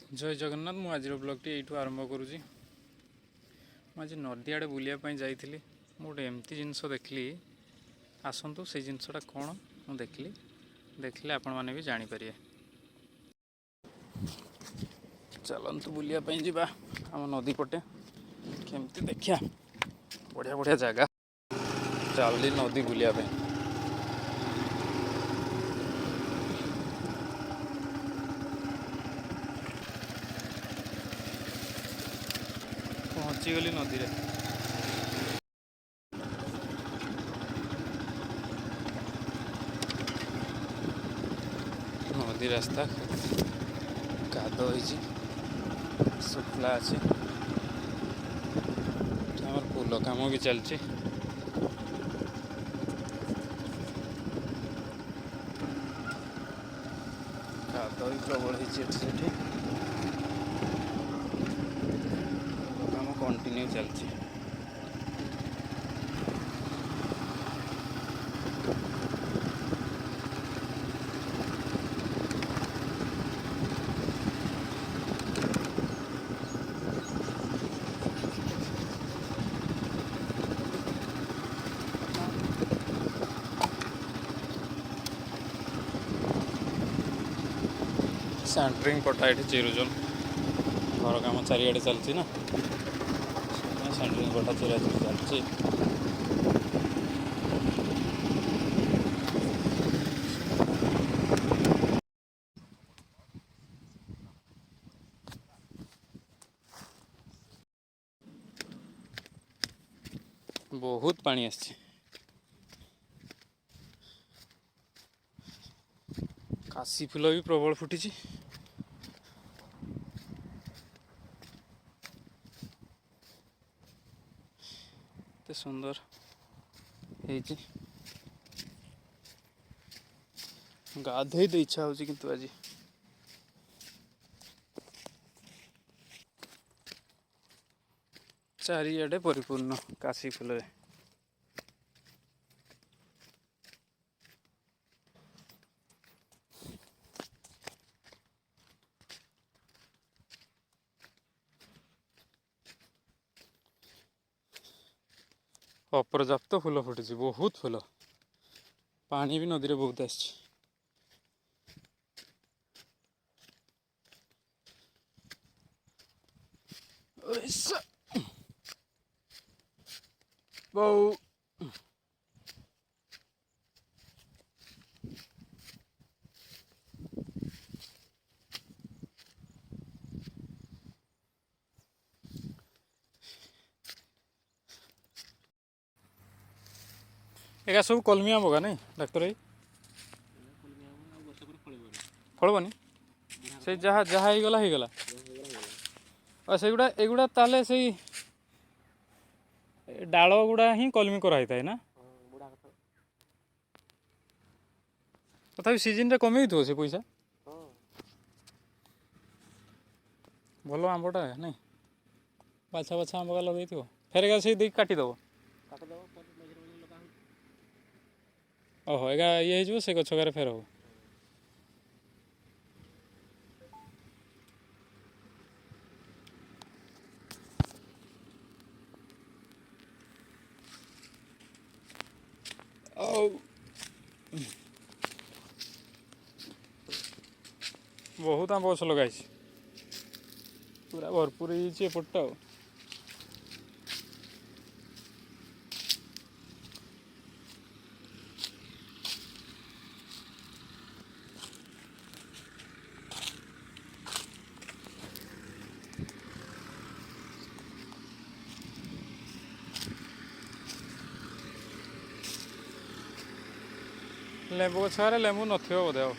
जय जगन्नाथ। मु आज ब्लॉगटी यू आरंभ करुँची। मुझे नदी आड़े बुलायापी जाइली। गोटे एमती जिनस देखली। आसतु से जिनसटा कौन मु देखली देखले आपण मैंने भी जापर। चलतु बुलायापी जा आम नदी पटे केमती देखा बढ़िया बढ़िया जगह। चलली नदी बुलायापी। पहुँचीगली नदी रे। नदी रास्ता कादो शुक्ला अच्छे। पुल काम भी चलती। कादो भी प्रबल काम कंटिन्यू चलती। सेंटरिंग पटा ये चिरुचन घर काम चारिड़े चलती ना। सेंटरिंग पटा चिरा चलती। बहुत पानी आछे। काशी फूल भी प्रबल फुटी। सुंदर गाधे तो इच्छा हो किंतु आज चारिआडे परिपूर्ण काशी फूल। अपर्याप्त फूल फुटी। बहुत फूल पानी भी नदी रे बहुत आसी। बहु एका सब कलमी आम का नहीं डाक्तर भाई फलबनी से जहाँ जहाँ हो गला और से गुड़ा एगुड़ा ताले से डाल गुड़ा ही कलमी कराई थाए ना। तथा सीजन रे कमे थो से पैसा भल आंबटा नहीं बाछा बाछा आंब का लगे थो फेर से देख काटिदेव। ओहो एगा ये हो से गछकार फेर हो। बहुत आंब गछ लगाई पूरा भरपूर एपट। लेंबू गछारे लेंबू नथिबो बोधे आ।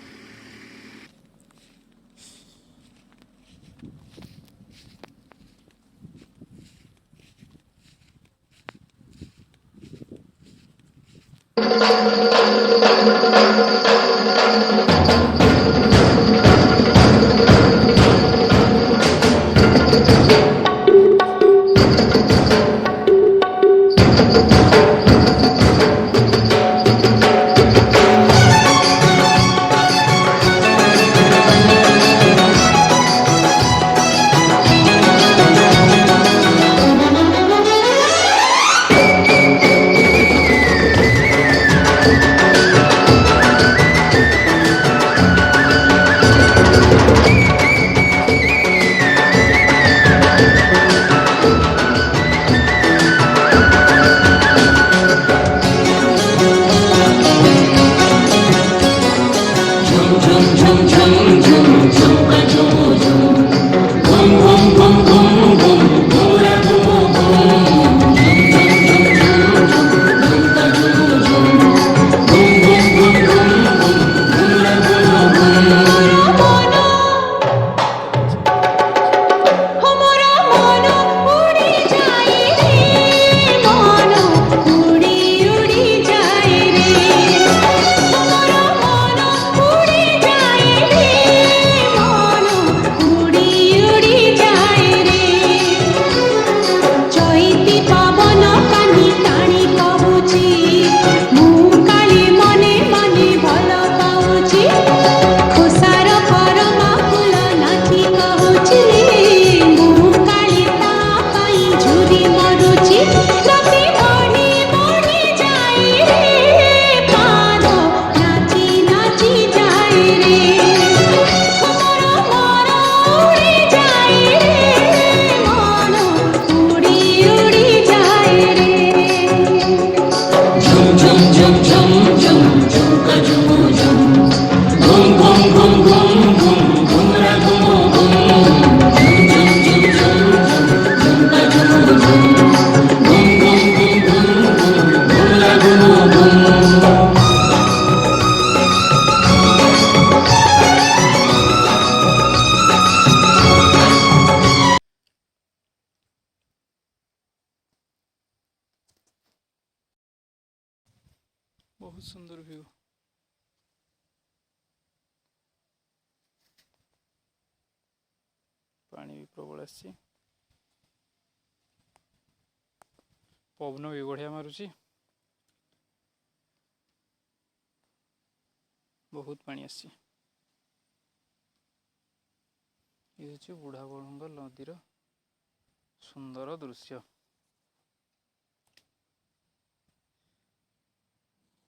बहुत सुंदर व्यू। पानी भी प्रबल आसी, पवन भी बढ़िया मारुची, बहुत पानी आसी। ये हूँ बुढ़ा बड़ंग नदीर सुंदर दृश्य।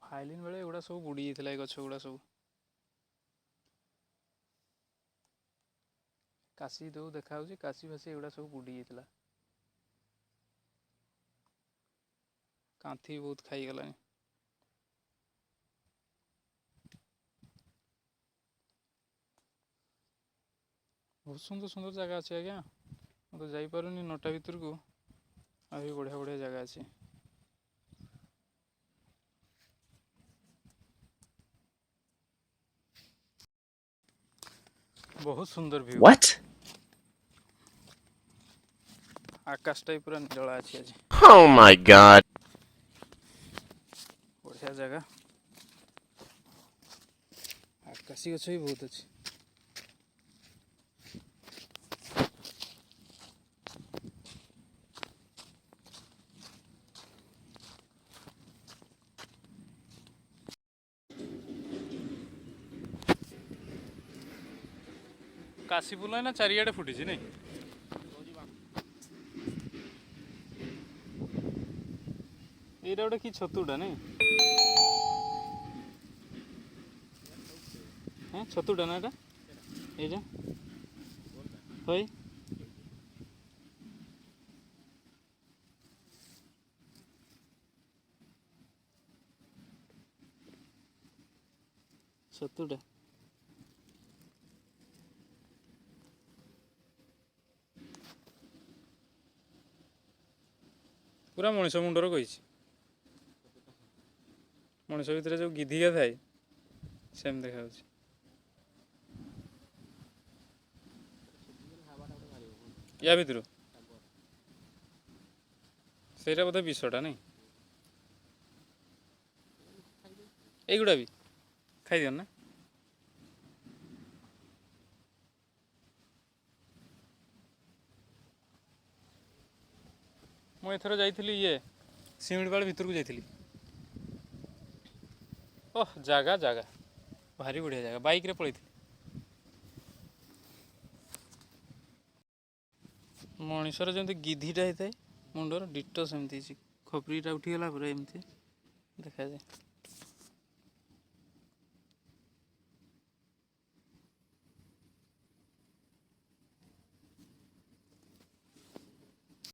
फाइलिन बेले एगुड़ा सब बुड़ी जाता गछ गुड़ा सब। काशी जो देखा काशी फासी एगुड़ा सब बुड़ी जाता, कांथी बहुत खाईगला। बहुत सुंदर सुंदर जगह अच्छे आज्ञा, मुझे जापारे नटा भितर को आहुरी बढ़िया बढ़िया जगह अच्छे। बहुत सुंदर व्यू। What? आकाश टाइप पूरा नीला अच्छी आज। Oh my god. बढ़िया जगह, आकाशी गछ भी बहुत अच्छे। काशी फूल है ना चारिआडे फुटी नहीं? एटा गोटे कि छतुटा नहीं? हाँ छतुटा ना एटा एटा हई छतुटा पूरा मनीष मुंडर कही मनीष भितर जो गिधिका थाए सेम देखा। या भितर से बोधे विषटा नहीं एगुड़ा भी खाई ना। मुझे एथर जाइली ये सिमिड़पाड़ भितर को जाइली। ओह जगह जगह भारी बढ़िया जगह, बाइक रे पड़े मनीषर जमी गिधिटा होता है मुंडर डिटो सेमती खपरीटा उठीगला पूरा एमती देखा जाए।